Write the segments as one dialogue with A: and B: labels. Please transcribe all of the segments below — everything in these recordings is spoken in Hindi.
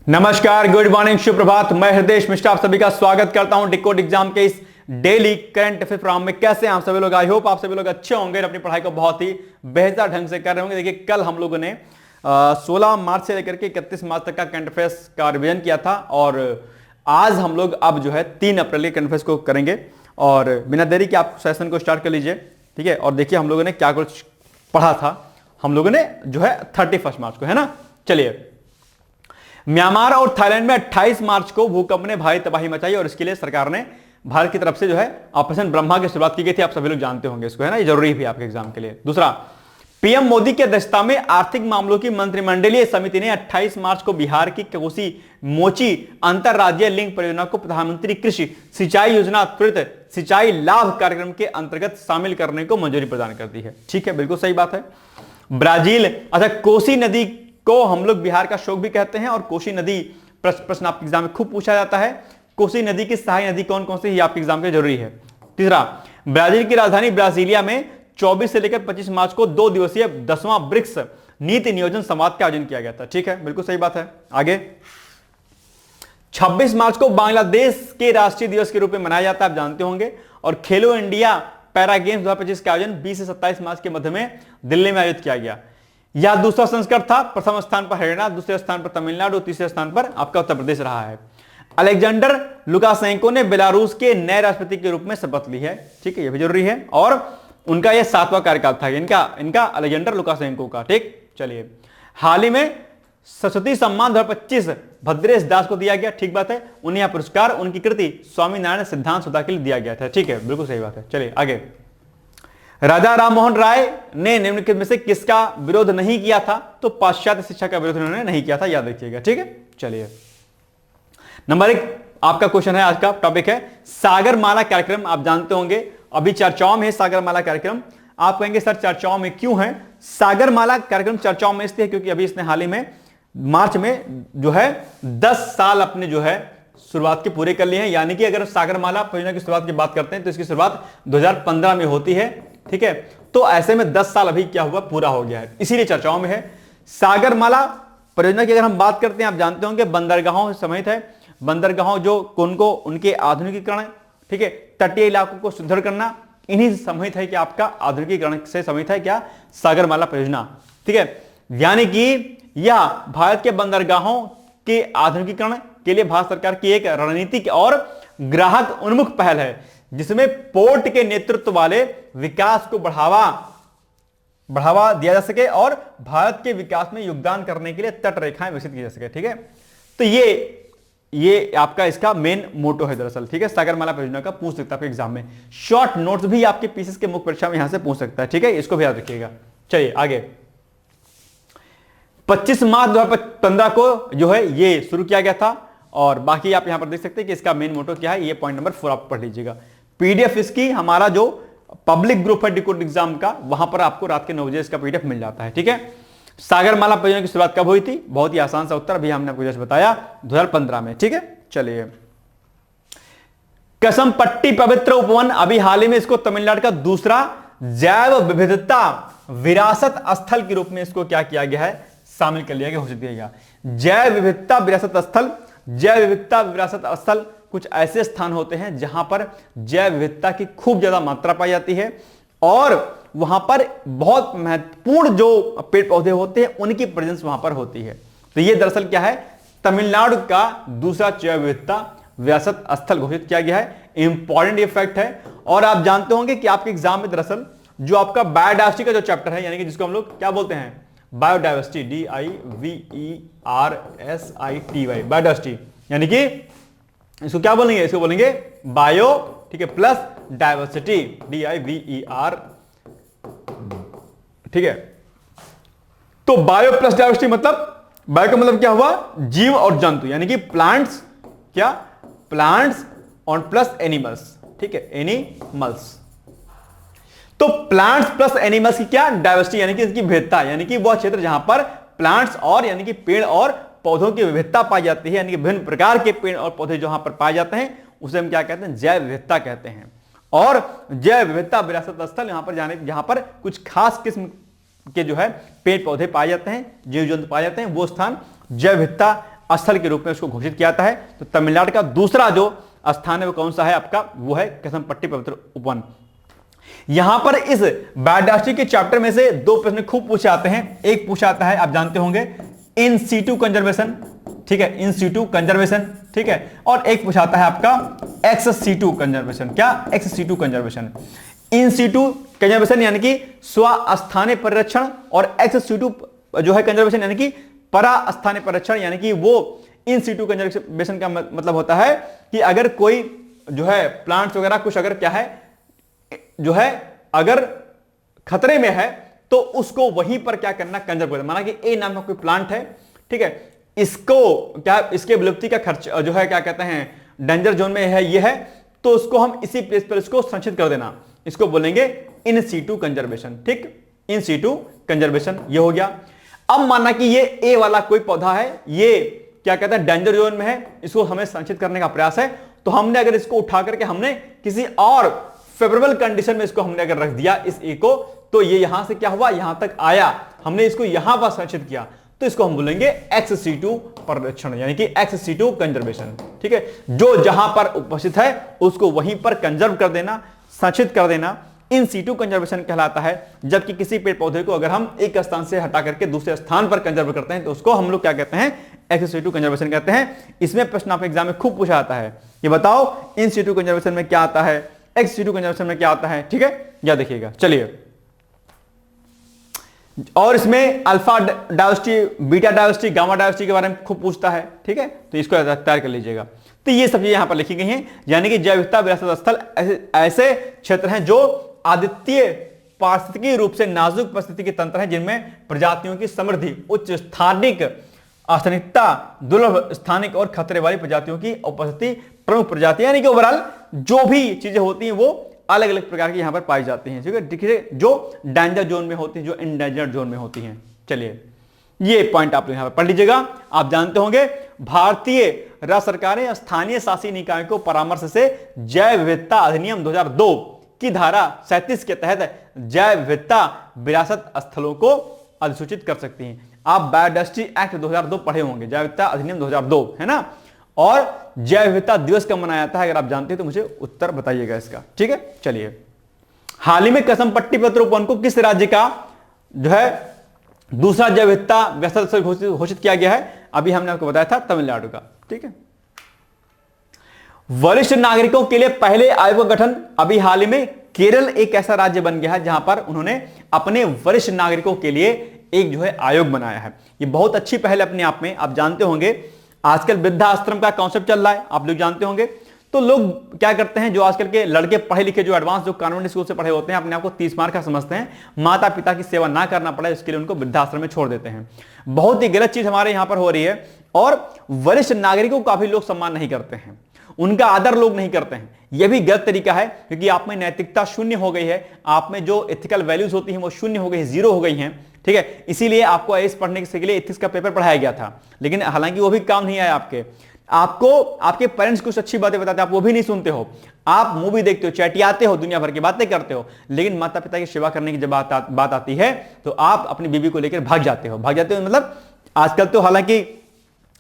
A: नमस्कार, गुड मॉर्निंग, शुभ प्रभात। मैं हृदय मिश्रा आप सभी का स्वागत करता हूं डिकोड एग्जाम के इस डेली करंट अफेयर प्रोग्राम में। कैसे हैं आप सभी लोग? आई होप आप सभी लोग अच्छे होंगे, अपनी पढ़ाई को बहुत ही बेहतर ढंग से कर रहे होंगे। देखिए, कल हम लोगों ने 16 मार्च से लेकर के 31 मार्च तक का करंट अफेयर्स का रिवीजन किया था और आज हम लोग अब जो है 3 अप्रैल के करंट अफेयर्स को करेंगे। और बिना देरी के आप सेशन को स्टार्ट कर लीजिए, ठीक है। और देखिए हम लोगों ने क्या कुछ पढ़ा था, हम लोगों ने जो है 31 मार्च को, है ना। चलिए, म्यांमार और थाईलैंड में 28 मार्च को भूकंप ने भारी तबाही मचाई और इसके लिए सरकार ने भारत की तरफ से जो है ऑपरेशन ब्रह्मा की शुरुआत की गई थी। आप सभी लोग जानते होंगे इसको, है ना, ये जरूरी भी आपके एग्जाम के लिए। दूसरा, पीएम मोदी की अध्यक्षता में आर्थिक मामलों की मंत्रिमंडलीय समिति ने 28 मार्च को बिहार की कोसी मोची अंतरराज्यीय लिंक परियोजना को प्रधानमंत्री कृषि सिंचाई योजना त्वरित सिंचाई लाभ कार्यक्रम के अंतर्गत शामिल करने को मंजूरी प्रदान कर दी है। ठीक है, बिल्कुल सही बात है। ब्राजील, अच्छा, कोसी नदी को हम लोग बिहार का शोक भी कहते हैं और कोसी नदी प्रश्न आपके एग्जाम में खूब पूछा जाता है। कोसी नदी की सहायक नदी कौन कौन सी है, आपके एग्जाम के जरूरी है। तीसरा, ब्राजील की राजधानी ब्राजीलिया में 24 से लेकर 25 मार्च को 2 दिवसीय 10वां ब्रिक्स नीति नियोजन संवाद का आयोजन किया गया था। ठीक है, बिल्कुल सही बात है। आगे, 26 मार्च को बांग्लादेश के राष्ट्रीय दिवस के रूप में मनाया जाता है, आप जानते होंगे। और खेलो इंडिया पैरा गेम्स 2025 का आयोजन 20 से 27 मार्च के मध्य में दिल्ली में आयोजित किया गया। यह दूसरा संस्करण था। प्रथम स्थान पर हरियाणा, दूसरे स्थान पर तमिलनाडु, तीसरे स्थान पर आपका उत्तर प्रदेश रहा है। अलेक्जेंडर लुकाशेंको ने बेलारूस के नए राष्ट्रपति के रूप में शपथ ली है। ठीक है, यह भी जरूरी है। और उनका यह 7वां कार्यकाल था इनका अलेक्जेंडर लुकाशेंको का। ठीक, चलिए, हाल ही में सरस्वती सम्मान 2025 भद्रेश दास को दिया गया। ठीक बात है, उन्हें यह पुरस्कार उनकी कृति स्वामीनारायण सिद्धांत सुधा के लिए दिया गया था। ठीक है, बिल्कुल सही बात है। चलिए आगे, राजा राम मोहन राय ने निम्नलिखित में से किसका विरोध नहीं किया था? तो पाश्चात्य शिक्षा का विरोध उन्होंने नहीं किया था, याद रखिएगा। ठीक है, चलिए, नंबर 1 आपका क्वेश्चन है, आज का टॉपिक है सागरमाला कार्यक्रम। आप जानते होंगे अभी चर्चाओं में है सागरमाला कार्यक्रम। आप कहेंगे सर चर्चाओं में क्यों है? सागरमाला कार्यक्रम चर्चाओं में इसलिए क्योंकि अभी इसने हाल ही में मार्च में जो है 10 साल अपने जो है शुरुआत के पूरे कर लिए हैं। यानी कि अगर सागरमाला परियोजना की शुरुआत की बात करते हैं तो इसकी शुरुआत 2015 में होती है। ठीक है, तो ऐसे में 10 साल अभी क्या हुआ, पूरा हो गया है, इसीलिए चर्चाओं में है। सागरमाला परियोजना की अगर हम बात करते हैं, आप जानते होंगे बंदरगाहों से समेत है। बंदरगाहों जो उनको उनके आधुनिकीकरण, ठीक है, तटीय इलाकों को सुदृढ़ करना, इन्हीं से समेत है कि आपका आधुनिकीकरण से समेत है क्या, सागरमाला परियोजना। ठीक है, यानी कि यह भारत के बंदरगाहों के आधुनिकीकरण के लिए भारत सरकार की एक रणनीतिक और ग्राहक उन्मुख पहल है, जिसमें पोर्ट के नेतृत्व वाले विकास को बढ़ावा दिया जा सके और भारत के विकास में योगदान करने के लिए तट रेखाएं विकसित की जा सके। ठीक है, तो ये आपका इसका मेन मोटो है दरअसल। ठीक है, सागरमाला परियोजना का पूछ सकता है आपके एग्जाम में। शॉर्ट नोट्स भी आपके पीसीएस के मुख्य परीक्षा में यहां से पूछ सकता है। ठीक है, इसको भी याद रखिएगा। चलिए आगे, 25 मार्च 2015 को जो है ये शुरू किया गया था और बाकी आप यहां पर देख सकते हैं कि इसका मेन मोटो क्या है। ये पॉइंट नंबर 4 आप पढ़ लीजिएगा। पीडीएफ इसकी हमारा जो पब्लिक ग्रुप है डिकोड एग्जाम का, वहां पर आपको रात के 9 बजे इसका पीडीएफ मिल जाता है। ठीक है, सागरमाला परियोजना की शुरुआत कब हुई थी? बहुत ही आसान सा उत्तर अभी हमने आपको जैसे बताया, 2015 में। ठीक है, चलिए, कसमपट्टी पवित्र उपवन, अभी हाल ही में इसको तमिलनाडु का दूसरा जैव विविधता विरासत स्थल के रूप में इसको क्या किया गया है, शामिल कर लिया गया, घोषित किया गया। जैव विविधता विरासत स्थल, जैव विविधता विरासत स्थल कुछ ऐसे स्थान होते हैं जहां पर जैव विविधता की खूब ज्यादा मात्रा पाई जाती है और वहां पर बहुत महत्वपूर्ण जो पेड़ पौधे होते हैं उनकी प्रेजेंस वहां पर होती है। तो ये दरअसल क्या है, तमिलनाडु का दूसरा जैव विविधता विरासत स्थल घोषित किया गया है। इंपॉर्टेंट इफेक्ट है। और आप जानते होंगे कि आपके एग्जाम में दरअसल जो आपका बायोडायवर्सिटी का जो चैप्टर है, यानी कि जिसको हम लोग क्या बोलते हैं, बायोडायवर्सिटी, DIVERSITY, बायोडायवर्सिटी, यानी कि इसको क्या बोलेंगे, इसको बोलेंगे बायो, ठीक है, प्लस डायवर्सिटी, DIVER। ठीक है, तो बायो प्लस डायवर्सिटी मतलब, बायो का मतलब क्या हुआ, जीव और जंतु, यानी कि प्लांट्स, क्या, प्लांट्स और प्लस एनिमल्स। ठीक है, एनिमल्स, तो प्लांट्स प्लस एनिमल्स की क्या, डायवर्सिटी, यानी कि इसकी विविधता, यानी कि वह क्षेत्र जहां पर प्लांट्स और यानी कि पेड़ और पौधों की विविधता पाई जाती है, यानी कि विभिन्न प्रकार के पेड़ और पौधे जहां पर पाए जाते हैं उसे हम क्या कहते हैं, जैव विविधता कहते हैं। और जैव विविधता विरासत स्थल यहां पर जहां पर कुछ खास किस्म के जो है पेड़ पौधे पाए जाते हैं, जीव जंतु पाए जाते हैं, वो स्थान जैव विविधता स्थल के रूप में उसको घोषित किया जाता है। तो तमिलनाडु का दूसरा जो स्थान है वो कौन सा है आपका, वो है केशमपट्टी पवित्र उपवन। यहां पर इस बायोडायवर्सिटी के चैप्टर में से दो प्रश्न खूब पूछे जाते हैं। एक पूछा आता है, आप जानते होंगे, इन सीटू कंजर्वेशन, ठीक है, इन सीटू कंजर्वेशन, ठीक है, और एक पूछा आता है आपका एक्स सीटू कंजर्वेशन। क्या, ex situ conservation. In situ conservation यानी कि स्वस्थानीय परिरक्षण, और एक्स सीटू जो है कंजर्वेशन यानी कि परास्थानीय परिरक्षण, यानी कि वो इन सीटू कंजर्वेशन का मतलब होता है कि अगर कोई जो है प्लांट्स वगैरह कुछ अगर क्या है जो है अगर खतरे में है तो उसको वहीं पर क्या करना, कंजर्व करना। माना कि ए नाम का कोई प्लांट है, ठीक है, इसको क्या, इसके विलुप्ति का खर्च जो है क्या कहते हैं डेंजर जोन में है, ये है, तो उसको हम इसी प्लेस पर इसको संरक्षित कर देना, इसको बोलेंगे इन सीटू कंजर्वेशन। ठीक, इन सीटू कंजर्वेशन ये हो गया। अब माना कि ये ए वाला कोई पौधा है, ये क्या कहते हैं डेंजर जोन में है, इसको हमें संरक्षित करने का प्रयास है, तो हमने अगर इसको उठा करके हमने किसी और फेवरेबल कंडीशन में इसको हमने अगर रख दिया इस ए को, तो ये यहां से क्या हुआ, यहां तक आया, हमने इसको यहां पर संरक्षित किया, तो इसको हम बोलेंगे एक्स सीटू परिरक्षण, यानी कि एक्स सीटू कंजर्वेशन। ठीक है, जो जहां पर उपस्थित है उसको वहीं पर कंजर्व कर देना, संरक्षित कर देना, इन सीटू कंजर्वेशन कहलाता है। जबकि किसी पेड़ पौधे को अगर हम एक स्थान से हटा करके दूसरे स्थान पर कंजर्व करते हैं तो उसको हम लोग क्या कहते हैं, एक्स सीटू कंजर्वेशन कहते हैं। इसमें प्रश्न आपके एग्जाम में खूब पूछा जाता है, ये बताओ इन सीटू कंजर्वेशन में क्या आता है, एक्स सीटू कंजर्वेशन में क्या आता है। ठीक है, या देखिएगा, चलिए। और इसमें अल्फा डायोसिटी, बीटा डायोसिटी, गामा डायोसिटी के बारे में खूब पूछता है। ठीक है, तो इसको तैयार कर लीजिएगा। तो ये सब चीजें यहां पर लिखी गई हैं, यानी कि जैव विविधता विरासत स्थल ऐसे क्षेत्र हैं जो आदित्य पारिस्थितिकी रूप से नाजुक परिस्थिति तंत्र हैं, जिनमें प्रजातियों की समृद्धि, उच्च स्थानिक आसनिकता, दुर्लभ स्थानिक और खतरे वाली प्रजातियों की उपस्थिति प्रमुख प्रजातियां, यानी कि ओवरऑल जो भी चीजें होती हैं वो अलग अलग प्रकार की यहां पर पाई जाती हैं। ठीक है, देखिए जो डेंजर जोन में होती हैं, जो इंडेंजर्ड जोन में होती हैं। चलिए, ये पॉइंट आप यहां पर पढ़ लीजिएगा। आप जानते होंगे भारतीय राज्य सरकारें स्थानीय शासी निकाय को परामर्श से जैव विविधता अधिनियम 2002 की धारा 37 के तहत जैव विविधता विरासत स्थलों को अधिसूचित कर सकती हैं। आप बायोडायवर्सिटी एक्ट 2002 पढ़े होंगे, जैव विविधता अधिनियम 2002 है ना, और जैव विविधता दिवस कब मनाया जाता है, अगर आप जानते हैं तो मुझे उत्तर बताइएगा इसका। ठीक है, चलिए। हाल ही में केशमपट्टी पवित्र उपवन को किस राज्य का जो है दूसरा जैव विविधता विरासत स्थल घोषित किया गया है? अभी हमने आपको बताया था तमिलनाडु का। ठीक है, वरिष्ठ नागरिकों के लिए पहले आयोग का गठन, अभी हाल ही में केरल एक ऐसा राज्य बन गया है जहां पर उन्होंने अपने वरिष्ठ नागरिकों के लिए एक जो है आयोग बनाया है। ये बहुत अच्छी पहल अपने आप में। आप जानते होंगे आजकल वृद्धाश्रम का कॉन्सेप्ट चल रहा है, आप लोग जानते होंगे। तो लोग क्या करते हैं, जो आजकल के लड़के पढ़े लिखे, जो एडवांस, जो कॉन्वेंट स्कूल से पढ़े होते हैं, अपने आप को 30 मार्क का समझते हैं, माता पिता की सेवा ना करना पड़े इसके लिए उनको वृद्धाश्रम में छोड़ देते हैं। बहुत ही गलत चीज हमारे यहां पर हो रही है। और वरिष्ठ नागरिकों का भी लोग सम्मान नहीं करते हैं, उनका आदर लोग नहीं करते हैं। यह भी गलत तरीका है, क्योंकि आप में नैतिकता शून्य हो गई है, आप में जो एथिकल वैल्यूज होती हैं वो शून्य हो गई, जीरो हो गई हैं। ठीक है, इसीलिए आपको आईएएस पढ़ने के लिए एथिक्स का पेपर पढ़ाया गया था, लेकिन हालांकि वो भी काम नहीं आया आपके। आपको आपके पेरेंट्स कुछ अच्छी बातें बताते हैं, आप वो भी नहीं सुनते हो। आप मूवी देखते हो, चैटियाते हो, दुनिया भर की बातें करते हो, लेकिन माता पिता की सेवा करने की जब बात आती है तो आप अपनी बीवी को लेकर भाग जाते हो। मतलब आजकल तो हालांकि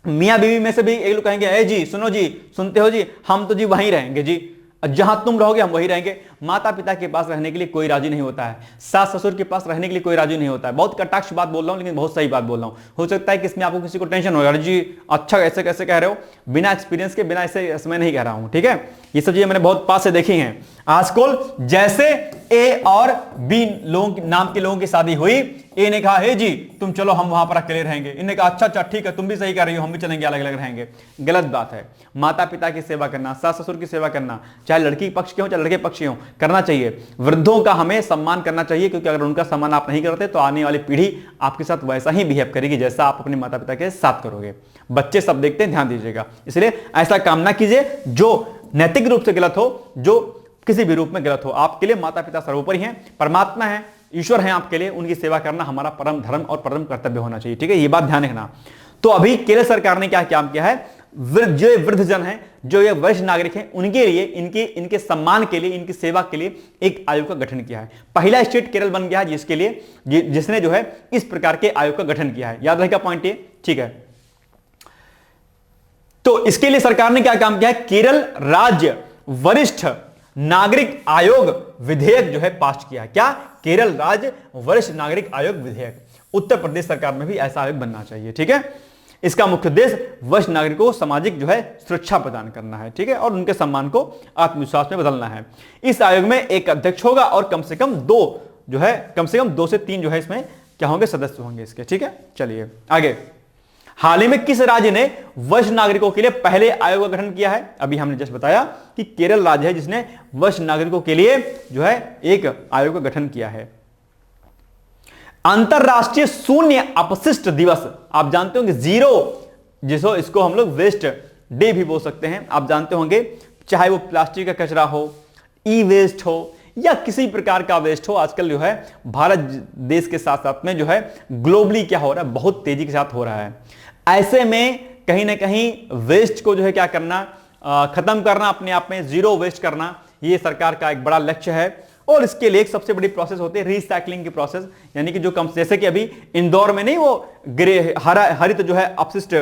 A: मियां बीवी में से भी एक लोग कहेंगे, ए जी सुनो जी, सुनते हो जी, हम तो जी वहीं रहेंगे जी, जहां तुम रहोगे हम वहीं रहेंगे। माता पिता के पास रहने के लिए कोई राजी नहीं होता है, सास ससुर के पास रहने के लिए कोई राजी नहीं होता है। बहुत कटाक्ष बात बोल रहा हूं, लेकिन बहुत सही बात बोल रहा हूं। हो सकता है कि इसमें आपको किसी को टेंशन हो, अरे जी अच्छा ऐसे कैसे कह रहे हो, बिना एक्सपीरियंस के, बिना ऐसे समय नहीं कह रहा हूं। ठीक है, ये सब चीजें मैंने बहुत पास से देखी हैं। आजकल जैसे ए और बी लोगों के नाम के लोगों की शादी हुई, ए ने कहा हे जी तुम चलो हम वहां पर अकेले रहेंगे, इन्होंने कहा अच्छा अच्छा ठीक है तुम भी सही कर रही हो, हम भी चलेंगे, अलग अलग रहेंगे। गलत बात है। माता पिता की सेवा करना, सास ससुर की सेवा करना, चाहे लड़की पक्ष के हो चाहे लड़के पक्ष के हो, करना चाहिए। वृद्धों का हमें सम्मान करना चाहिए, क्योंकि अगर उनका सम्मान आप नहीं करते तो आने वाली पीढ़ी आपके साथ वैसा ही बिहेव करेगी जैसा आप अपने माता पिता के साथ करोगे। बच्चे सब देखते हैं, ध्यान दीजिएगा। इसलिए ऐसा काम ना कीजिए जो नैतिक रूप से गलत हो, जो किसी भी रूप में गलत हो। आपके लिए माता पिता सर्वोपरि हैं, परमात्मा है, ईश्वर है आपके लिए, उनकी सेवा करना हमारा परम धर्म और परम कर्तव्य होना चाहिए। ठीक है, ये बात ध्यान रखना। तो अभी केरल सरकार ने क्या काम किया है, जो वृद्धजन है, जो ये वरिष्ठ नागरिक हैं, उनके लिए, इनके सम्मान के लिए, इनकी सेवा के लिए एक आयोग का गठन किया है। पहला स्टेट केरल बन गया है जिसके लिए, जिसने जो है इस प्रकार के आयोग का गठन किया है। याद रहेगा पॉइंट ये। ठीक है, इसके लिए सरकार ने क्या काम किया है, केरल राज्य वरिष्ठ नागरिक आयोग विधेयक जो है पास किया। क्या, केरल राज्य वरिष्ठ नागरिक आयोग विधेयक। उत्तर प्रदेश सरकार में भी ऐसा आयोग बनना चाहिए। ठीक है, इसका मुख्य उद्देश्य वरिष्ठ नागरिकों को सामाजिक जो है सुरक्षा प्रदान करना है। ठीक है, और उनके सम्मान को आत्मविश्वास में बदलना है। इस आयोग में एक अध्यक्ष होगा और कम से कम 2 से 3 जो है इसमें क्या होंगे, सदस्य होंगे इसके। ठीक है, चलिए आगे। हाल ही में किस राज्य ने वरिष्ठ नागरिकों के लिए पहले आयोग का गठन किया है? अभी हमने जस्ट बताया कि केरल राज्य है जिसने वरिष्ठ नागरिकों के लिए जो है एक आयोग का गठन किया है। अंतरराष्ट्रीय शून्य अपशिष्ट दिवस, आप जानते होंगे, जीरो, इसको हम लोग वेस्ट डे भी बोल सकते हैं। आप जानते होंगे, चाहे वो प्लास्टिक का कचरा हो, ई वेस्ट हो या किसी प्रकार का वेस्ट हो, आजकल जो है भारत देश के साथ साथ में जो है ग्लोबली क्या हो रहा है, बहुत तेजी के साथ हो रहा है। ऐसे में कहीं ना कहीं वेस्ट को जो है क्या करना, खत्म करना, अपने आप में जीरो वेस्ट करना, ये सरकार का एक बड़ा लक्ष्य है। और इसके लिए एक सबसे बड़ी प्रोसेस होती है रिसाइकलिंग की प्रोसेस, यानी कि जो कम, जैसे कि अभी इंदौर में नहीं वो हरित जो है अपशिष्ट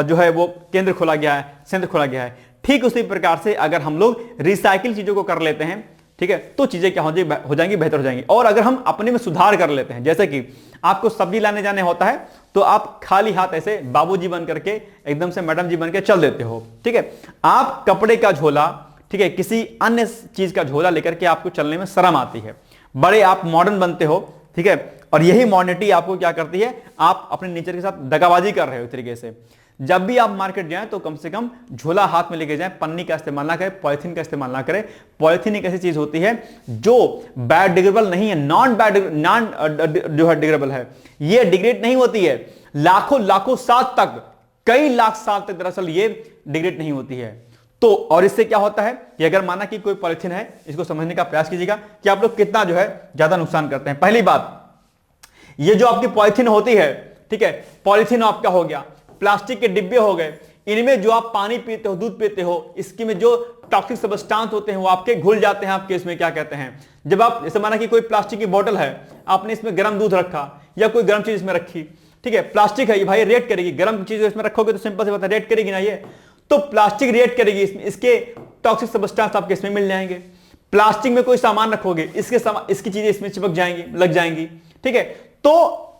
A: जो है वो केंद्र खोला गया है, संयंत्र खोला गया है। ठीक उसी प्रकार से अगर हम लोग रिसाइकिल चीजों को कर लेते हैं, ठीक है, तो चीजें क्या हो जाएंगी, बेहतर हो जाएंगी। और अगर हम अपने में सुधार कर लेते हैं, जैसे कि आपको सब्जी लाने जाने होता है तो आप खाली हाथ ऐसे बाबूजी बन करके एकदम से मैडम जी बन के चल देते हो। ठीक है, आप कपड़े का झोला, ठीक है, किसी अन्य चीज का झोला लेकर के आपको चलने में शर्म आती है, बड़े आप मॉडर्न बनते हो। ठीक है, और यही मॉडर्निटी आपको क्या करती है, आप अपने नेचर के साथ दगाबाजी कर रहे हो। इस तरीके से जब भी आप मार्केट जाएं तो कम से कम झोला हाथ में लेके जाएं, पन्नी का इस्तेमाल ना करें, पॉलिथीन का इस्तेमाल ना करें। पॉलिथीन एक ऐसी चीज होती है जो बायोडिग्रेडेबल नहीं है, नॉन जो है डिग्रेडेबल है, ये डिग्रेड नहीं होती है, लाखों साल तक, कई लाख साल तक दरअसल ये डिग्रेड नहीं होती है। तो और इससे क्या होता है कि अगर माना कि कोई पॉलिथीन है, इसको समझने का प्रयास कीजिएगा कि आप लोग कितना जो है ज्यादा नुकसान करते हैं। पहली बात, ये जो आपकी पॉलिथीन होती है, ठीक है, पॉलिथीन आपका हो गया, प्लास्टिक के डिब्बे हो गए, इनमें जो आप पानी पीते हो, दूध पीते हो, इसके में जो टॉक्सिक सब्सटेंस होते हैं वो आपके घुल जाते हैं आपके इसमें, क्या कहते हैं, जब आप जैसे माना कि कोई प्लास्टिक की बोतल है, आपने इसमें गर्म दूध रखा या कोई गर्म चीज इसमें रखी, ठीक है, प्लास्टिक है ये भाई रिएक्ट करेगी, गर्म चीज इसमें रखोगे तो सिंपल से बात है रिएक्ट करेगी ना, ये तो प्लास्टिक रिएक्ट करेगी, इसके टॉक्सिक सब्सटेंस आपके इसमें मिल जाएंगे। प्लास्टिक में कोई सामान रखोगे, इसकी चीजें इसमें चिपक जाएंगी, लग जाएंगी। ठीक है, तो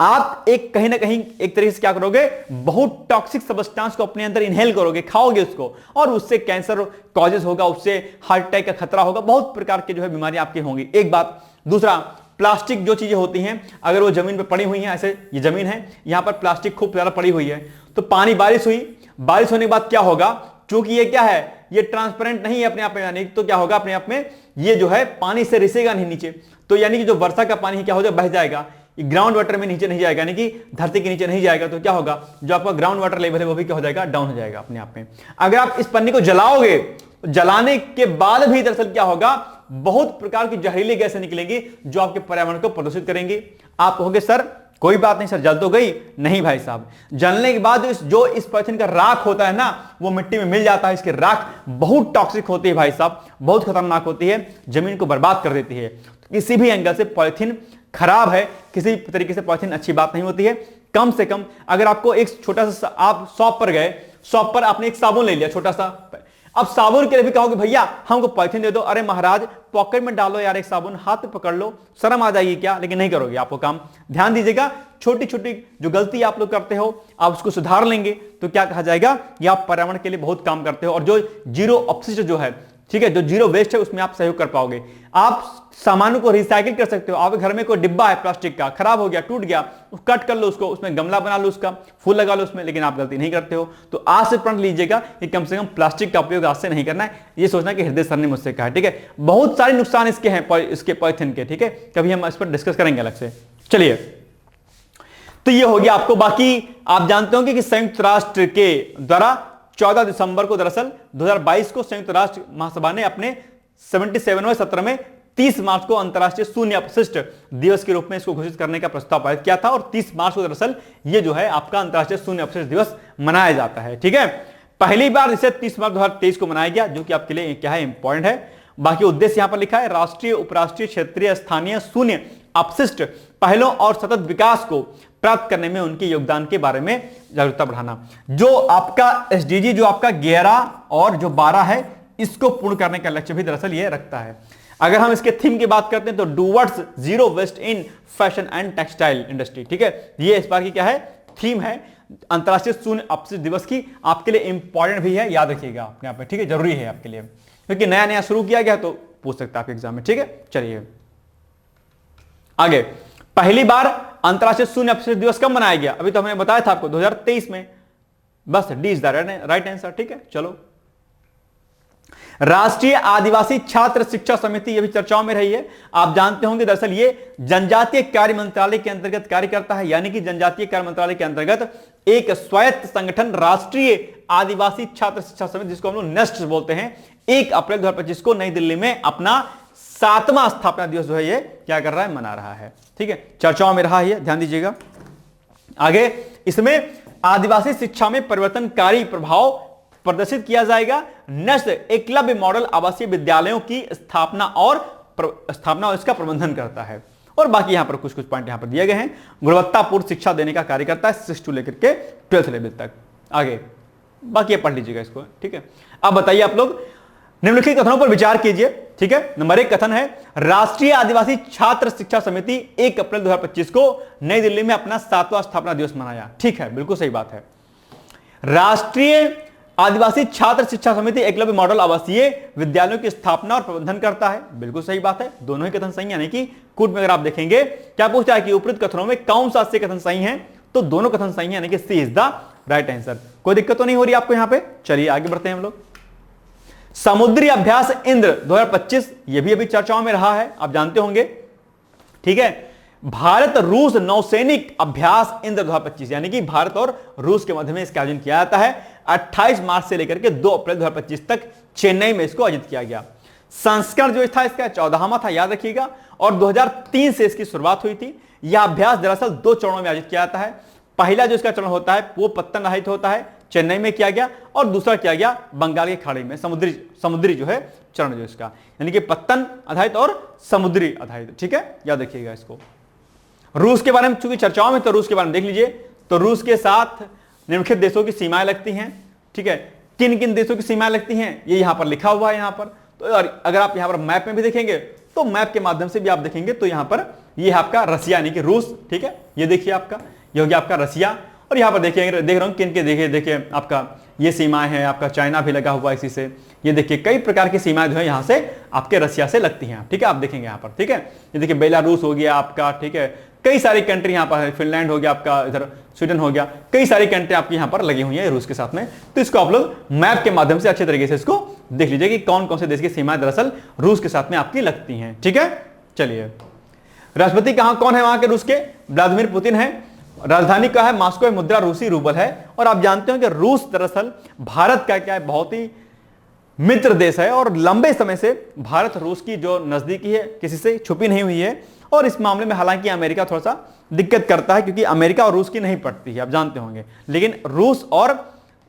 A: आप एक कहीं ना कहीं एक तरीके से क्या करोगे, बहुत टॉक्सिक सब्सटेंस को अपने अंदर इनहेल करोगे, खाओगे उसको, और उससे कैंसर कॉजेस होगा, उससे हार्ट अटैक का खतरा होगा, बहुत प्रकार की जो है बीमारियां आपकी होंगी। एक बात। दूसरा, प्लास्टिक जो चीजें होती हैं अगर वो जमीन पर पड़ी हुई हैं, ऐसे ये जमीन है, यहां पर प्लास्टिक खूब ज्यादा पड़ी हुई है, तो पानी बारिश हुई, बारिश होने के बाद क्या होगा, क्योंकि ये क्या है, ये ट्रांसपेरेंट नहीं है अपने आप में, यानी तो क्या होगा अपने आप में, ये जो है पानी से रिसेगा नहीं नीचे, तो यानी कि जो वर्षा का पानी क्या हो जाएगा, बह जाएगा, ग्राउंड वाटर में नीचे नहीं जाएगा, यानी कि धरती के नीचे नहीं जाएगा, तो क्या होगा, जो आपका ग्राउंड वाटर लेवल है वो भी क्या हो जाएगा, डाउन हो जाएगा अपने आप में। अगर आप इस पन्नी को जलाओगे, जलाने के बाद भी दरअसल क्या होगा, बहुत प्रकार की जहरीली गैसें निकलेंगी जो आपके पर्यावरण को प्रदूषित करेंगी। आप कहोगे सर कोई बात नहीं सर, जल तो गई, नहीं भाई साहब, जलने के बाद जो इस पॉलिथीन का राख होता है ना, वो मिट्टी में मिल जाता है, इसकी राख बहुत टॉक्सिक होती है भाई साहब, बहुत खतरनाक होती है, जमीन को बर्बाद कर देती है। तो किसी भी एंगल से पॉलिथीन खराब है, किसी तरीके से पॉलिथीन अच्छी बात नहीं होती है। कम से कम अगर आपको एक छोटा सा, आप शॉप पर गए, शॉप पर आपने एक साबुन ले लिया छोटा सा, अब साबुन के लिए भी कहोगे भैया हमको पॉलिथीन दे दो, अरे महाराज पॉकेट में डालो यार एक साबुन, हाथ पे पकड़ लो, शर्म आ जाएगी क्या, लेकिन नहीं करोगे आपको काम। ध्यान दीजिएगा, छोटी छोटी जो गलती आप लोग करते हो, आप उसको सुधार लेंगे तो क्या कहा जाएगा कि आप पर्यावरण के लिए बहुत काम करते हो। और जो जीरो अपशिष्ट जो है, ठीक है, जो जीरो वेस्ट है, उसमें आप सहयोग कर पाओगे। आप सामानों को रिसाइकिल कर सकते हो। आपके घर में कोई डिब्बा है प्लास्टिक का, खराब हो गया, टूट गया, कट कर लो उसको, उसमें गमला बना लो, उसका फूल लगा लो उसमें, लेकिन आप गलती नहीं करते हो। तो आज से प्रण लीजिएगा कि कम से कम प्लास्टिक का उपयोग आज से नहीं करना है। ये सोचना कि हृदय सर ने मुझसे कहा, ठीक है। बहुत सारे नुकसान इसके हैं, इसके पॉलिथीन के, ठीक है, कभी हम इस पर डिस्कस करेंगे अलग से। चलिए, तो ये हो गया आपको। बाकी आप जानते होंगे कि संयुक्त राष्ट्र के द्वारा 14 दिसंबर को दरअसल 2022 को संयुक्त राष्ट्र महासभा ने अपने 77वें सत्र में 30 मार्च को अंतरराष्ट्रीय शून्य अपशिष्ट दिवस के रूप में इसको घोषित करने का प्रस्ताव पारित किया था। और 30 मार्च को दरअसल ये जो है आपका अंतरराष्ट्रीय शून्य अपशिष्ट दिवस मनाया जाता है, ठीक है। पहली बार इसे 30 मार्च 2023 को मनाया गया, जो कि आपके लिए क्या है, इंपॉर्टेंट है। बाकी उद्देश्य यहां पर लिखा है, राष्ट्रीय, उपराष्ट्रीय, क्षेत्रीय, स्थानीय शून्य अपशिष्ट पहलों और सतत विकास को प्राप्त करने में उनके योगदान के बारे में जागरूकता बढ़ाना। जो आपका एसडीजी जो आपका 11 और जो 12 है, इसको पूर्ण करने का लक्ष्य भी दरअसल ये रखता है। अगर हम इसके थीम की बात करते हैं तो towards zero waste in fashion and textile industry, ठीक है, ये इस बार की क्या है, थीम है। अंतरराष्ट्रीय शून्य अपशिष्ट दिवस की आपके लिए इंपॉर्टेंट भी है, याद रखिएगा अपने आप में, ठीक है, जरूरी है आपके लिए, क्योंकि नया नया शुरू किया गया तो पूछ सकता है आपके एग्जाम में, ठीक है। चलिए आगे, पहली बार अंतरराष्ट्रीय शून्य अपशिष्ट दिवस कब मनाया गया? अभी तो हमने बताया था आपको 2023 में, बस D is the right answer, ठीक है। चलो, राष्ट्रीय आदिवासी छात्र शिक्षा समिति, ये भी चर्चाओं में रही है। आप जानते होंगे दरअसल ये जनजातीय कार्य मंत्रालय के अंतर्गत कार्य करता है, यानी कि जनजातीय कार्य मंत्रालय के अंतर्गत एक स्वायत्त संगठन राष्ट्रीय आदिवासी छात्र शिक्षा समिति, जिसको हम लोग नेस्ट बोलते हैं, 1 अप्रैल 2025 को नई दिल्ली में अपना 7वां स्थापना दिवस जो है ये क्या कर रहा है, मना रहा है, ठीक है। चर्चाओं में रहा है, ध्यान दीजिएगा। आगे, इसमें आदिवासी शिक्षा में परिवर्तनकारी प्रभाव प्रदर्शित किया जाएगा। नेस्ट एकलव्य मॉडल आवासीय विद्यालयों की स्थापना और इसका प्रबंधन करता है। और बाकी यहां पर कुछ पॉइंट यहां पर दिए गए हैं। गुणवत्तापूर्ण शिक्षा देने का कार्य करता है 6 to लेकर के 12th लेवल तक। आगे बाकी ये पढ़ लीजिएगा इसको, ठीक है। अब बताइए आप लोग, निम्नलिखित कथनों पर विचार कीजिए, ठीक है। नंबर 1 कथन है, राष्ट्रीय आदिवासी छात्र शिक्षा समिति 1 अप्रैल 2025 को नई दिल्ली में अपना 7वां स्थापना दिवस मनाया। ठीक है, बिल्कुल सही बात है। राष्ट्रीय आदिवासी छात्र शिक्षा समिति एकलव्य मॉडल आवासीय विद्यालयों की स्थापना और प्रबंधन करता है, बिल्कुल सही बात है। दोनों ही कथन सही, यानी कि कूट में अगर आप देखेंगे क्या पूछता है कि उपरोक्त कथनों में कौन सा से कथन सही है, तो दोनों कथन सही है, यानी कि सी इज द राइट आंसर। कोई दिक्कत तो नहीं हो रही आपको यहां पे। चलिए आगे बढ़ते हैं हम लोग। समुद्री अभ्यास इंद्र 2025, यह भी अभी चर्चाओं में रहा है, आप जानते होंगे, ठीक है। भारत रूस नौसैनिक अभ्यास इंद्र 2025, यानी कि भारत और रूस के मध्य में इसका आयोजन किया जाता है। 28 मार्च से लेकर के 2 अप्रैल 2025 तक चेन्नई में इसको आयोजित किया गया। संस्करण जो था इसका 14वां था, याद रखिएगा, और 2003 से इसकी शुरुआत हुई थी। यह अभ्यास दरअसल 2 चरणों में आयोजित किया जाता है। पहला जो इसका चरण होता है वो पत्तन आधारित होता है, चेन्नई में किया गया, और दूसरा किया गया बंगाल की खाड़ी में, समुद्री जो है चरण जो इसका, यानी कि पत्तन आधारित और समुद्री आधारित, ठीक है, याद रखिएगा इसको। रूस के बारे में चूंकि चर्चाओं में, तो रूस के बारे में देख लीजिए। तो रूस के साथ निम्नलिखित देशों की सीमाएं लगती हैं, ठीक है। किन किन देशों की सीमाएं लगती हैं ये यहां पर लिखा हुआ है यहां पर। तो अगर आप यहां पर मैप में भी देखेंगे, तो मैप के माध्यम से भी आप देखेंगे, तो यहां पर ये आपका रसिया यानी कि रूस, ठीक है, ये देखिए आपका, ये हो गया आपका रसिया। और यहां पर देखिए, देख रहा हूं किन के, देखिए आपका ये सीमाएं हैं, आपका चाइना भी लगा हुआ है इसी से। ये देखिए कई प्रकार की सीमाएं जो है यहां से आपके रसिया से लगती हैं, ठीक है, आप देखेंगे यहां पर, ठीक है। ये देखिए बेलारूस हो गया आपका, ठीक है, कई सारी कंट्री यहां पर है, फिनलैंड हो गया आपका, इधर स्वीडन हो गया, कई सारी कंट्री आपकी यहां पर लगी हुई है रूस के साथ में। तो इसको आप लोग मैप के माध्यम से अच्छे तरीके से इसको देख लीजिए कि कौन कौन से देश की सीमाएं दरअसल रूस के साथ में आपकी लगती हैं, ठीक है। चलिए, राष्ट्रपति कौन है वहां के रूस के? व्लादिमीर पुतिन है। राजधानी का है मॉस्को, मुद्रा रूसी रूबल है। और आप जानते हो कि रूस दरअसल भारत का क्या है, बहुत ही मित्र देश है, और लंबे समय से भारत रूस की जो नजदीकी है किसी से छुपी नहीं हुई है। और इस मामले में हालांकि अमेरिका थोड़ा सा दिक्कत करता है, क्योंकि अमेरिका और रूस की नहीं पड़ती है, आप जानते होंगे, लेकिन रूस और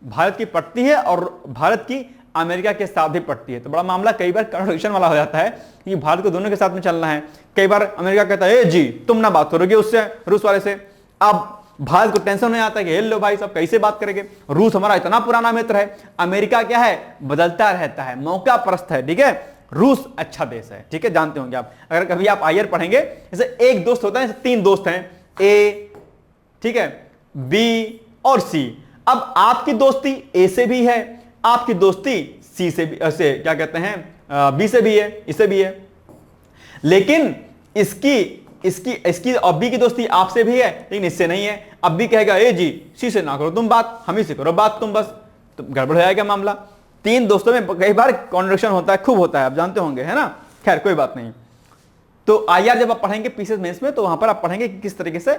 A: भारत की पड़ती है, और भारत की अमेरिका के साथ भी पड़ती है। तो बड़ा मामला कई बार कॉन्ट्रडिक्शन वाला हो जाता है कि भारत को दोनों के साथ में चलना है। कई बार अमेरिका कहता है जी तुम ना बात करोगे उससे, रूस वाले से। अब भारत को टेंशन नहीं आता कि हेलो भाई साहब कैसे बात करेंगे, रूस हमारा इतना पुराना मित्र है। अमेरिका क्या है, बदलता रहता है, मौका परस्त है, ठीक है। रूस अच्छा देश है, ठीक है, जानते होंगे आप। अगर कभी आप आईआर पढ़ेंगे, जैसे एक दोस्त होता है, जैसे 3 दोस्त हैं, ए, ठीक है, बी और सी। अब आपकी दोस्ती ए से भी है, आपकी दोस्ती सी से भी, ऐसे क्या कहते हैं, बी से भी है, इससे भी है। लेकिन इसकी और बी की दोस्ती आपसे भी है, लेकिन इससे नहीं है। अब भी कहेगा ए जी सी से ना करो तुम बात, हम ही से करो बात तुम, बस तो गड़बड़ हो जाएगा मामला। 3 दोस्तों में कई बार कॉन्ट्रडिक्शन होता है, खूब होता है, आप जानते होंगे, है ना। खैर कोई बात नहीं। तो आईआर जब आप पढ़ेंगे पीसेस मेंस में, तो वहां पर आप पढ़ेंगे कि किस तरीके से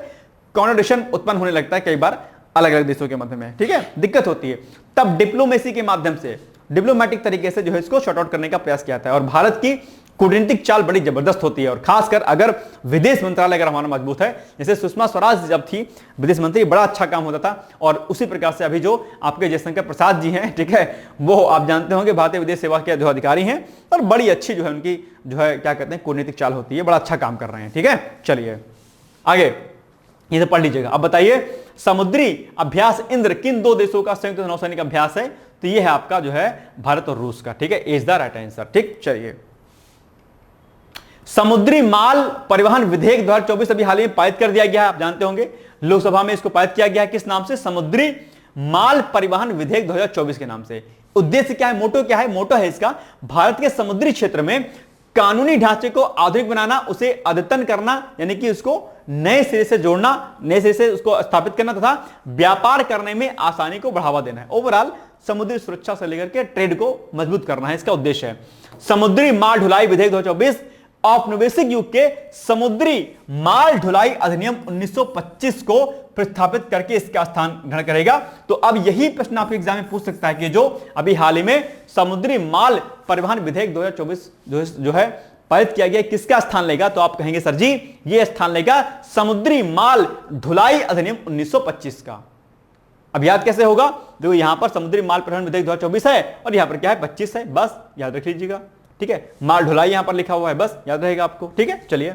A: कॉन्ट्रडिक्शन उत्पन्न होने लगता है कई बार अलग अलग देशों के मध्य में, ठीक है, दिक्कत होती है। तब डिप्लोमेसी के माध्यम से, डिप्लोमेटिक तरीके से जो है इसको शॉर्ट आउट करने का प्रयास किया था। और भारत की कूटनीतिक चाल बड़ी जबरदस्त होती है, और खासकर अगर विदेश मंत्रालय अगर हमारा मजबूत है, जैसे सुषमा स्वराज जब थी विदेश मंत्री, बड़ा अच्छा काम होता था। और उसी प्रकार से अभी जो आपके जयशंकर प्रसाद जी हैं, ठीक है, वो आप जानते होंगे भारतीय विदेश सेवा के जो अधिकारी हैं, और बड़ी अच्छी जो है उनकी जो है क्या कहते हैं कूटनीतिक चाल होती है, बड़ा अच्छा काम कर रहे हैं, ठीक है। चलिए आगे, ये तो पढ़ लीजिएगा। अब बताइए समुद्री अभ्यास इंद्र किन दो देशों का संयुक्त नौसैनिक अभ्यास है? तो ये है आपका जो है भारत और रूस का, ठीक है, इज द राइट आंसर। ठीक, चलिए समुद्री माल परिवहन विधेयक 2024 अभी हाल ही में पारित कर दिया गया है, आप जानते होंगे लोकसभा में इसको पारित किया गया है। किस नाम से? समुद्री माल परिवहन विधेयक 2024 के नाम से। उद्देश्य क्या है, मोटो क्या है? मोटो है इसका भारत के समुद्री क्षेत्र में कानूनी ढांचे को आधुनिक बनाना, उसे अद्यतन करना, यानी कि उसको नए सिरे से जोड़ना, नए सिरे से उसको स्थापित करना तथा व्यापार करने में आसानी को बढ़ावा देना है। ओवरऑल समुद्री सुरक्षा से लेकर के ट्रेड को मजबूत करना है, इसका उद्देश्य है। समुद्री माल ढुलाई विधेयक 2024 औपनिवेशिक युग के समुद्री माल ढुलाई अधिनियम 1925 को प्रतिस्थापित करके इसका स्थान ग्रहण करेगा। तो अब यही प्रश्न आपके एग्जाम में पूछ सकता है कि जो अभी हाल ही में समुद्री माल परिवहन विधेयक 2024 जो है पारित किया गया, किसका स्थान लेगा? तो आप कहेंगे सर जी ये स्थान लेगा समुद्री माल ढुलाई अधिनियम 1925 का। अब याद कैसे होगा? देखो यहां पर समुद्री माल परिवहन विधेयक 2024 है और यहां पर क्या है 25 है, बस याद रख लीजिएगा। ठीक है, माल ढुलाई यहां पर लिखा हुआ है, बस याद रहेगा आपको। ठीक है, चलिए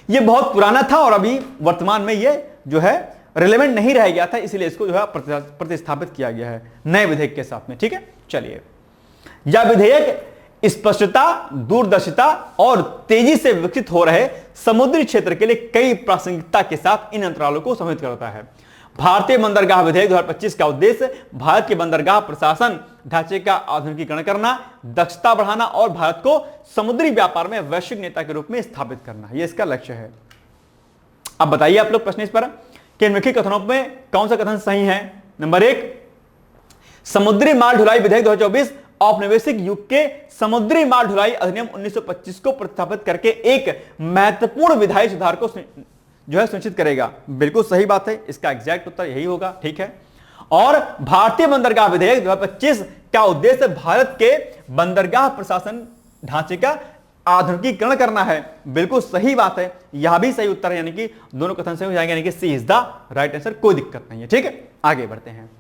A: ये बहुत पुराना था और अभी वर्तमान में ये जो है रिलेवेंट नहीं रह गया था, इसलिए इसको जो है प्रतिस्थापित किया गया है नए विधेयक के साथ में। ठीक है, चलिए यह विधेयक स्पष्टता, दूरदर्शिता और तेजी से विकसित हो रहे समुद्री क्षेत्र के लिए कई प्रासंगिकता के साथ इन अंतरालों को सम्मिलित करता है। भारतीय बंदरगाह विधेयक 2025 का उद्देश्य भारत के बंदरगाह प्रशासन ढांचे का आधुनिकीकरण करना, दक्षता बढ़ाना और भारत को समुद्री व्यापार में वैश्विक नेता के रूप में स्थापित करना, यह इसका लक्ष्य है। अब बताइए आप लोग प्रश्न इस पर कि निम्नलिखित कथनों में कौन सा कथन सही है? नंबर 1, समुद्री माल ढुलाई विधेयक 2024 औपनिवेशिक युग के समुद्री माल ढुलाई अधिनियम 1925 को प्रतिस्थापित करके एक महत्वपूर्ण विधायी सुधार को जो है सुनिश्चित करेगा। बिल्कुल सही बात है, इसका एग्जैक्ट उत्तर यही होगा। ठीक है, और भारतीय बंदरगाह विधेयक 2025 का उद्देश्य भारत के बंदरगाह प्रशासन ढांचे का आधुनिकीकरण करना है। बिल्कुल सही बात है, यह भी सही उत्तर है, यानी कि दोनों कथन सही हो जाएंगे, यानी कि सी इज द राइट आंसर, कोई दिक्कत नहीं है। ठीक है, आगे बढ़ते हैं।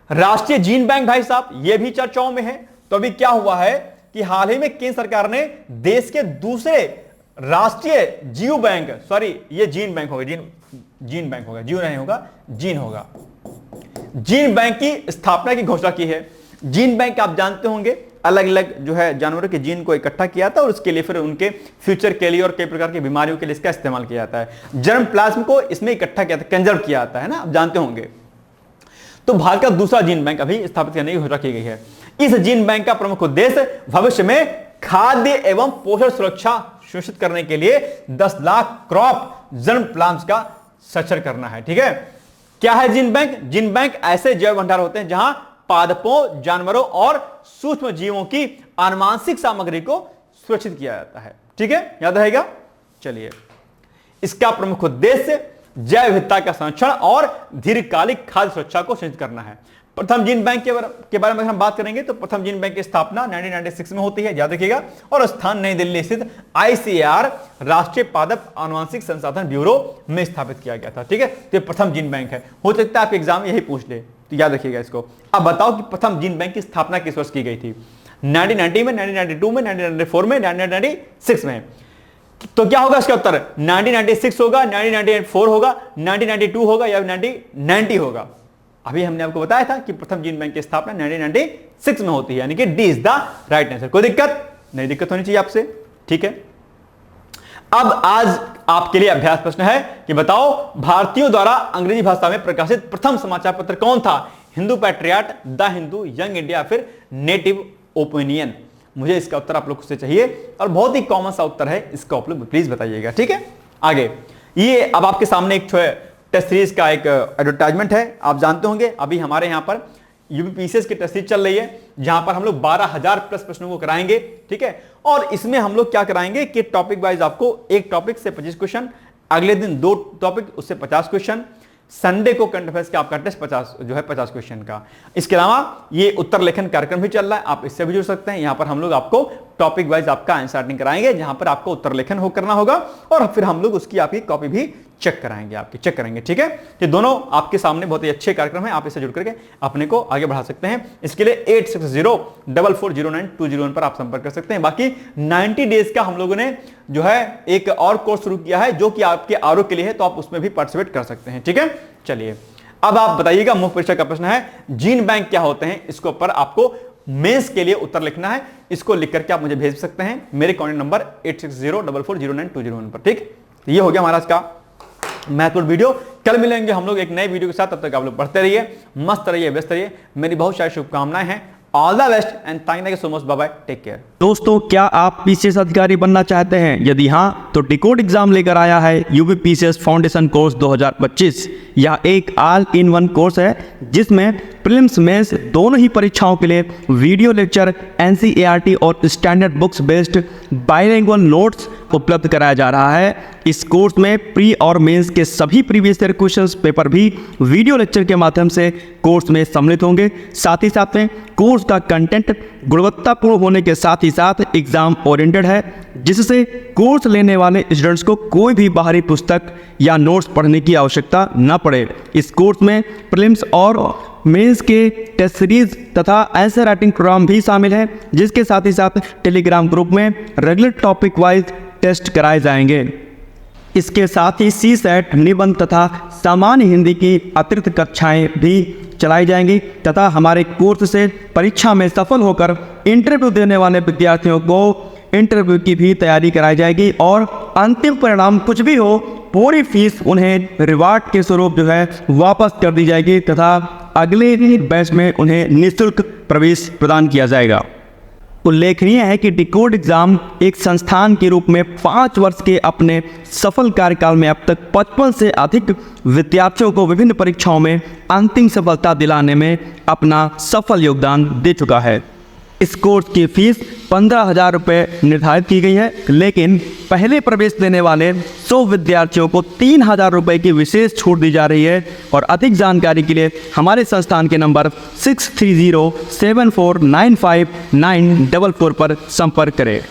A: राष्ट्रीय जीन बैंक भाई साहब ये भी चर्चाओं में है। तो अभी क्या हुआ है कि हाल ही में केंद्र सरकार ने देश के दूसरे राष्ट्रीय जीव बैंक, सॉरी ये जीन बैंक होगा, जीन बैंक होगा, जीव नहीं होगा, जीन होगा, जीन बैंक की स्थापना की घोषणा की है। जीन बैंक आप जानते होंगे अलग अलग जो है जानवरों के जीन को इकट्ठा किया था और उसके लिए फिर उनके फ्यूचर के लिए और कई प्रकार की बीमारियों के लिए इसका इस्तेमाल किया जाता है। जर्म प्लाज्म को इसमें इकट्ठा किया था, कंजर्व किया जाता है ना, आप जानते होंगे। तो भारत का दूसरा जीन बैंक अभी स्थापित करने की घोषणा की गई है। इस जीन बैंक का प्रमुख उद्देश्य भविष्य में खाद्य एवं पोषण सुरक्षा सुनिश्चित करने के लिए 10 लाख क्रॉप जर्म प्लांट्स का सृजन करना है। ठीक है, क्या है जीन बैंक? जीन बैंक ऐसे जैव भंडार होते हैं जहां पादपों, जानवरों और सूक्ष्म जीवों की आनुवांशिक सामग्री को सुरक्षित किया जाता है। ठीक है, याद रहेगा। चलिए, इसका प्रमुख उद्देश्य जैव विविधता का संरक्षण और दीर्घकालिक खाद्य सुरक्षा को सुनिश्चित करना है। प्रथम जीन बैंक के बारे में हम बात करेंगे तो प्रथम जीन बैंक की स्थापना 1996 में होती है, याद रखिएगा, और स्थान नई दिल्ली स्थित ICAR राष्ट्रीय पादप आनुवांशिक संसाधन ब्यूरो में स्थापित किया गया था। ठीक है, तो प्रथम जीन बैंक है। हो सकता है आपके एग्जाम में यही पूछ ले, तो याद रखिएगा इसको। अब बताओ कि प्रथम जीन बैंक की स्थापना किस वर्ष की गई थी? 1990 में, 1992 में, 1994 में, 1996 में। तो क्या होगा इसका उत्तर? 1996 होगा, 1994 होगा, 1992 होगा या 1990 होगा? अभी हमने आपको बताया था कि प्रथम जीन बैंक की स्थापना 1996 में होती है, यानी कि D is the right answer. कोई दिक्कत नहीं, दिक्कत होनी चाहिए आपसे। ठीक है, अब आज आपके लिए अभ्यास प्रश्न है कि बताओ भारतीयों द्वारा अंग्रेजी भाषा में प्रकाशित प्रथम समाचार पत्र कौन था? Hindu patriot, the Hindu, young India, फिर नेटिव ओपिनियन? मुझे इसका उत्तर आप लोग से चाहिए और बहुत ही कॉमन सा उत्तर है, इसका आप लोग प्लीज बताइएगा। ठीक है, आगे ये अब आपके सामने एक टेस्ट सीरीज का एक एडवर्टाइजमेंट है। आप जानते होंगे अभी हमारे यहाँ पर यूपीपीसीएस की टेस्ट सीरीज चल रही है, जहां पर हम लोग 12,000 प्लस प्रश्नों को कराएंगे। ठीक है, और इसमें हम लोग क्या कराएंगे कि टॉपिक वाइज आपको एक टॉपिक से 25 क्वेश्चन, अगले दिन 2 टॉपिक उससे 50 क्वेश्चन, संडे को करंट अफेयर्स का आपका टेस्ट 50 क्वेश्चन का। इसके अलावा ये उत्तर लेखन कार्यक्रम भी चल रहा है, आप इससे भी जुड़ सकते हैं। यहाँ पर हम लोग आपको टॉपिक वाइज आपका आंसर राइटिंग कराएंगे, जहां पर आपको उत्तर लेखन करना होगा और फिर हम लोग उसकी आपकी कॉपी भी चेक कराएंगे, आपके चेक करेंगे। ठीक है, ये दोनों आपके सामने बहुत ही अच्छे कार्यक्रम है, आप इसे जुड़ करके अपने को आगे बढ़ा सकते हैं। इसके लिए 8604409201 पर आप संपर्क कर सकते हैं। बाकी 90 डेज का हम लोगों ने जो है एक और कोर्स शुरू किया है जो कि आपके आरओ के लिए है, तो आप उसमें भी पार्टिसिपेट कर सकते हैं। ठीक है, चलिए अब आप बताइएगा, मुख्य परीक्षा का प्रश्न है जीन बैंक क्या होते हैं, इसके ऊपर आपको मेंस के लिए उत्तर लिखना है। इसको लिख करके आप मुझे भेज सकते हैं मेरे कॉन्टैक्ट नंबर 8604409201 पर। ठीक, ये हो गया हमारा आज का महत्वपूर्ण वीडियो। कल मिलेंगे हम लोग एक नए वीडियो के साथ, तब तक आप लोग पढ़ते रहिए, मस्त रहिए, व्यस्त रहिए। मेरी बहुत सारी शुभकामनाएं हैं। All the best and thank you so much, bye bye, take care.
B: दोस्तों, क्या आप पीसीएस अधिकारी बनना चाहते हैं? यदि हाँ, तो डिकोड एग्जाम लेकर आया है यूपी पीसीएस फाउंडेशन कोर्स 2025। यह एक ऑल इन वन कोर्स है जिसमें प्रीलिम्स मेंस दोनों ही परीक्षाओं के लिए वीडियो लेक्चर, एनसीईआरटी और standard books based bilingual notes उपलब्ध कराया जा रहा है। इस कोर्स में प्री और मेंस के सभी प्रीवियस ईयर क्वेश्चंस पेपर भी वीडियो लेक्चर के माध्यम से कोर्स में सम्मिलित होंगे। साथ ही साथ में कोर्स का कंटेंट गुणवत्तापूर्ण होने के साथ ही साथ एग्जाम ओरिएंटेड है, जिससे कोर्स लेने वाले स्टूडेंट्स को कोई भी बाहरी पुस्तक या नोट्स पढ़ने की आवश्यकता न पड़े। इस कोर्स में प्रीलिम्स और मेंस के टेस्ट सीरीज तथा आंसर राइटिंग प्रोग्राम भी शामिल है, जिसके साथ ही साथ टेलीग्राम ग्रुप में रेगुलर टॉपिक वाइज टेस्ट कराए जाएंगे। इसके साथ ही सीसेट, निबंध तथा सामान्य हिंदी की अतिरिक्त कक्षाएं भी चलाई जाएंगी तथा हमारे कोर्स से परीक्षा में सफल होकर इंटरव्यू देने वाले विद्यार्थियों को इंटरव्यू की भी तैयारी कराई जाएगी और अंतिम परिणाम कुछ भी हो, पूरी फीस उन्हें रिवार्ड के स्वरूप जो है वापस कर दी जाएगी तथा अगले बैच में उन्हें निःशुल्क प्रवेश प्रदान किया जाएगा। उल्लेखनीय है कि डिकोड एग्जाम एक संस्थान के रूप में 5 वर्ष के अपने सफल कार्यकाल में अब तक 55 से अधिक विद्यार्थियों को विभिन्न परीक्षाओं में अंतिम सफलता दिलाने में अपना सफल योगदान दे चुका है। इस कोर्स की फीस 15,000 रुपये निर्धारित की गई है, लेकिन पहले प्रवेश देने वाले 100 विद्यार्थियों को 3,000 रुपये की विशेष छूट दी जा रही है। और अधिक जानकारी के लिए हमारे संस्थान के नंबर 6307495944 पर संपर्क करें।